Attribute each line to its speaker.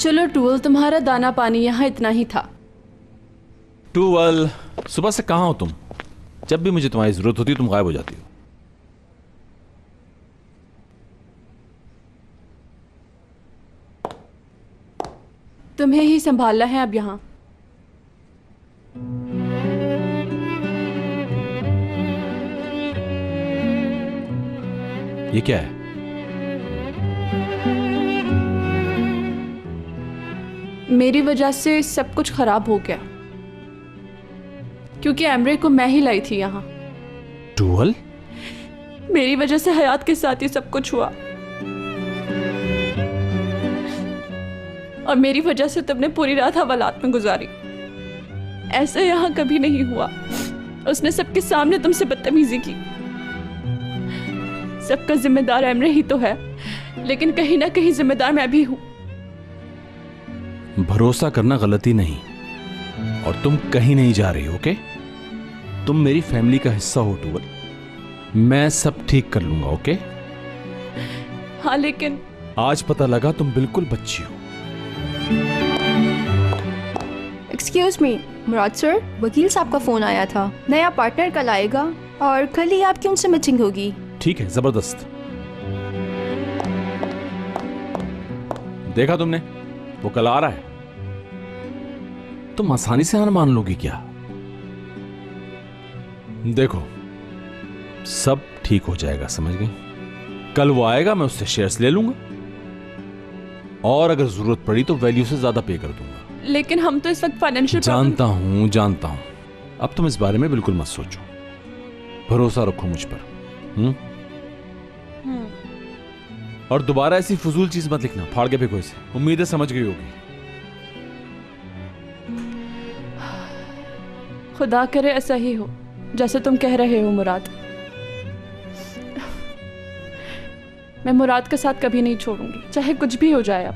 Speaker 1: चलो टूवल, तुम्हारा दाना पानी यहाँ इतना ही था।
Speaker 2: टूवल, सुबह से कहाँ हो तुम? जब भी मुझे तुम्हारी जरूरत होती है तुम गायब हो जाती हो।
Speaker 1: तुम्हें ही संभालना है अब यहाँ।
Speaker 2: ये क्या है?
Speaker 1: मेरी वजह से सब कुछ खराब हो गया, क्योंकि एमरे को मैं ही लाई थी यहाँ।
Speaker 2: टूवल,
Speaker 1: मेरी वजह से हयात के साथ ही सब कुछ हुआ, और मेरी वजह से तुमने पूरी रात हवालात में गुजारी। ऐसा यहाँ कभी नहीं हुआ। उसने सबके सामने तुमसे बदतमीजी की। सबका जिम्मेदार एमरे ही तो है, लेकिन कहीं ना कहीं जिम्मेदार मैं भी हूं।
Speaker 2: भरोसा करना गलती नहीं, और तुम कहीं नहीं जा रही हो। ओके, तुम मेरी फैमिली का हिस्सा हो टूवल। मैं सब ठीक कर लूंगा। ओके?
Speaker 1: हाँ, लेकिन
Speaker 2: आज पता लगा तुम बिल्कुल बच्ची हो।
Speaker 3: एक्सक्यूज मी मुराद सर, वकील साहब का फोन आया था। नया पार्टनर कल आएगा और कल ही आपकी उनसे मीटिंग होगी।
Speaker 2: ठीक है, जबरदस्त। देखा तुमने, वो कल आ रहा है। तुम आसानी से हार मान लोगी क्या? देखो, सब ठीक हो जाएगा, समझ गई? कल वो आएगा, मैं उससे शेयर्स ले लूंगा, और अगर जरूरत पड़ी तो वैल्यू से ज्यादा पे कर दूंगा।
Speaker 1: लेकिन हम तो इस वक्त फाइनेंशियल
Speaker 2: जानता हूं। अब तुम इस बारे में बिल्कुल मत सोचो। भरोसा रखो मुझ पर। और दोबारा ऐसी फजूल चीज मत लिखना, फाड़ के फेंको इसे। उम्मीद है समझ गई होगी।
Speaker 1: खुदा करे ऐसा ही हो जैसे तुम कह रहे हो मुराद। मैं मुराद के साथ कभी नहीं छोड़ूंगी, चाहे कुछ भी हो जाए। अब